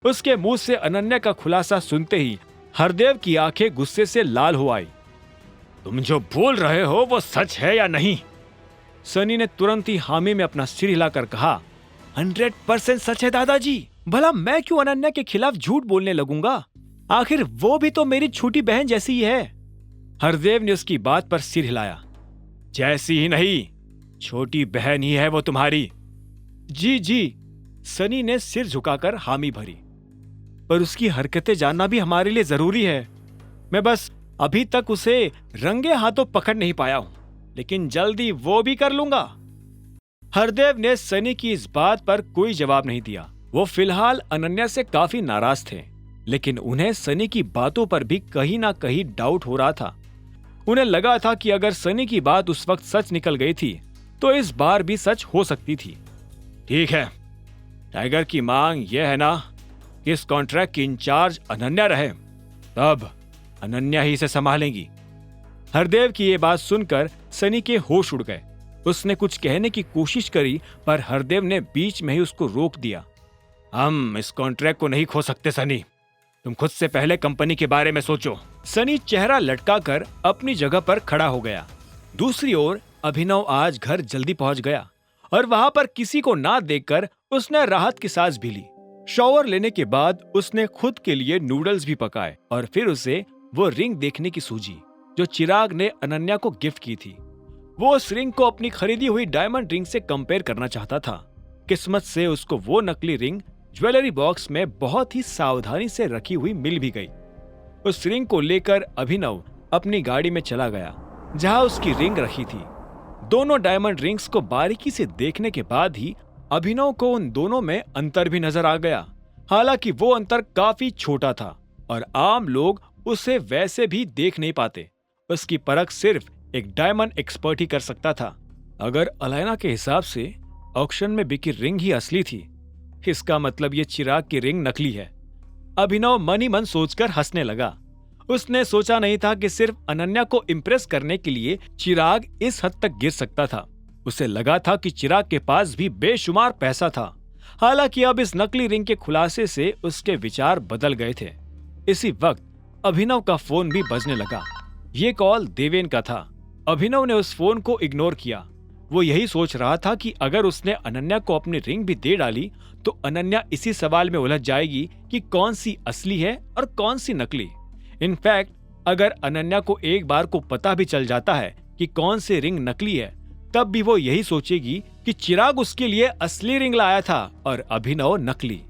उसके मुंह से अनन्या का खुलासा सुनते ही हरदेव की आंखें गुस्से से लाल हो आई। तुम जो बोल रहे हो वो सच है या नहीं? सनी ने तुरंत ही हामी में अपना सिर हिलाकर कहा, 100% सच है दादाजी। भला मैं क्यों अनन्या के खिलाफ झूठ बोलने लगूंगा? आखिर वो भी तो मेरी छोटी बहन जैसी ही है। हरदेव ने उसकी बात पर सिर हिलाया। जैसी ही नहीं, छोटी बहन ही है वो तुम्हारी। जी जी, सनी ने सिर झुकाकर हामी भरी। पर उसकी हरकतें जानना भी हमारे लिए जरूरी है। मैं बस अभी तक उसे रंगे हाथों पकड़ नहीं पाया हूं, लेकिन जल्दी वो भी कर लूंगा। हरदेव ने सनी की इस बात पर कोई जवाब नहीं दिया। वो फिलहाल अनन्या से काफी नाराज थे, लेकिन उन्हें सनी की बातों पर भी कहीं ना कहीं डाउट हो रहा था। उन्हें लगा था कि अगर सनी की बात उस वक्त सच निकल गई थी तो इस बार भी सच हो सकती थी। ठीक है, टाइगर की मांग यह है ना कि इस कॉन्ट्रैक्ट की इंचार्ज अनन्या रहे, तब अनन्या ही इसे संभालेंगी। हरदेव की ये बात सुनकर सनी के होश उड़ गए। उसने कुछ कहने की कोशिश करी, पर हरदेव ने बीच में ही उसको रोक दिया। हम इस कॉन्ट्रैक्ट को नहीं खो सकते सनी, तुम खुद से पहले कंपनी के बारे में सोचो। सनी चेहरा लटकाकर अपनी जगह पर खड़ा हो गया। दूसरी ओर अभिनव आज घर जल्दी पहुंच गया और वहां पर किसी को ना देखकर उसने राहत की सांस भी ली। शॉवर लेने के बाद उसने खुद के लिए नूडल्स भी पकाए और फिर उसे वो रिंग देखने की सूझी जो चिराग ने अनन्या को गिफ्ट की थी। वो उस रिंग को अपनी खरीदी हुई डायमंड रिंग से कंपेयर करना चाहता था। किस्मत से उसको वो नकली रिंग ज्वेलरी बॉक्स में बहुत ही सावधानी से रखी हुई मिल भी गई। उस रिंग को लेकर अभिनव अपनी गाड़ी में चला गया जहां उसकी रिंग रखी थी। दोनों डायमंड रिंग्स को बारीकी से देखने के बाद ही अभिनव को उन दोनों में अंतर भी नजर आ गया। हालांकि वो अंतर काफी छोटा था और आम लोग उसे वैसे भी देख नहीं पाते। उसकी परख सिर्फ एक डायमंड एक्सपर्ट ही कर सकता था। अगर अलायना के हिसाब से ऑक्शन में बिकी रिंग ही असली थी, इसका मतलब ये चिराग की रिंग नकली है। अभिनव मन ही मन सोचकर हंसने लगा। उसने सोचा नहीं था कि सिर्फ अनन्या को इम्प्रेस करने के लिए चिराग इस हद तक गिर सकता था। उसे लगा था कि चिराग के पास भी बेशुमार पैसा था। हालांकि अब इस नकली रिंग के खुलासे से उसके विचार बदल गए थे। इसी वक्त अभिनव का फोन भी बजने लगा। ये कॉल देवेन का था। अभिनव ने उस फोन को इग्नोर किया। वो यही सोच रहा था कि अगर उसने अनन्या को अपनी रिंग भी दे डाली तो अनन्या इसी सवाल में उलझ जाएगी कि कौन सी असली है और कौन सी नकली। इनफैक्ट अगर अनन्या को एक बार को पता भी चल जाता है कि कौन सी रिंग नकली है, तब भी वो यही सोचेगी कि चिराग उसके लिए असली रिंग लाया था और अभिनव नकली।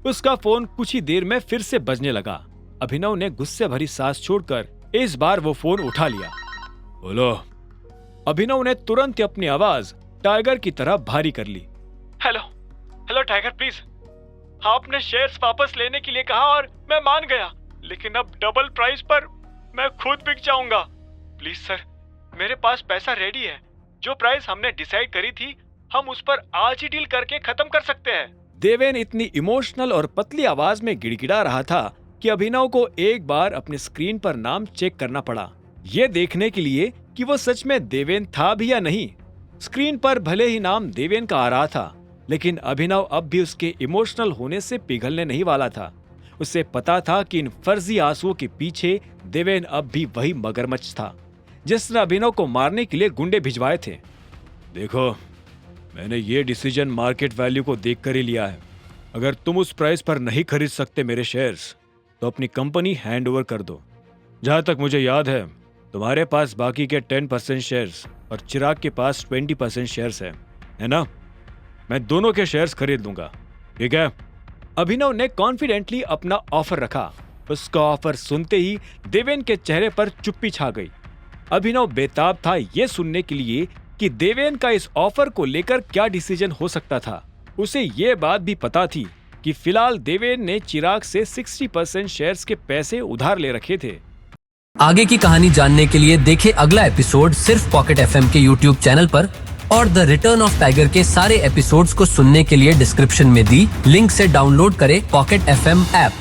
उसका फोन कुछ ही देर में फिर से बजने लगा। अभिनव ने गुस्से भरी सांस छोड़कर इस बार वो फोन उठा लिया। बोलो। अभिनव ने तुरंत अपनी आवाज टाइगर की तरह भारी कर ली। Hello tiger, please. आपने शेयर्स वापस लेने के लिए कहा और मैं मान गया, लेकिन अब डबल प्राइस पर मैं खुद बिक जाऊंगा। प्लीज सर, मेरे पास पैसा रेडी है। जो प्राइस हमने डिसाइड करी थी हम उस पर आज ही डील करके खत्म कर सकते हैं। देवेन इतनी इमोशनल और पतली आवाज में गिड़गिड़ा रहा था कि अभिनव को एक बार अपने स्क्रीन पर नाम चेक करना पड़ा, ये देखने के लिए कि वो सच में देवेन था भी या नहीं। स्क्रीन पर भले ही नाम देवेन का आ रहा था, लेकिन अभिनव अब भी उसके इमोशनल होने से पिघलने नहीं वाला था। उसे पता था कि इन फर्जी आंसुओं के पीछे देवेन अब भी वही मगरमच्छ था जिसने अभिनव को मारने के लिए गुंडे भिजवाए थे। देखो, मैंने ये डिसीजन मार्केट वैल्यू को देखकर ही लिया है। अगर तुम उस प्राइस पर नहीं खरीद सकते मेरे शेयर्स, तो अपनी कंपनी हैंड ओवर कर दो। जहां तक मुझे याद है तुम्हारे पास बाकी के 10% शेयर्स और चिराग के पास 20% शेयर्स है ना? मैं दोनों के शेयर्स खरीद लूंगा, ठीक है? अभिनव ने कॉन्फिडेंटली अपना ऑफर रखा। उसका ऑफर सुनते ही देवेन के चेहरे पर चुप्पी छा गई। अभिनव बेताब था ये सुनने के लिए कि देवेन का इस ऑफर को लेकर क्या डिसीजन हो सकता था। उसे ये बात भी पता थी कि फिलहाल देवेन ने चिराग से 60% शेयर्स के पैसे उधार ले रखे थे। आगे की कहानी जानने के लिए देखें अगला एपिसोड सिर्फ पॉकेट एफएम के यूट्यूब चैनल पर, और द रिटर्न ऑफ टाइगर के सारे एपिसोड्स को सुनने के लिए डिस्क्रिप्शन में दी लिंक से डाउनलोड करें पॉकेट एफएम ऐप।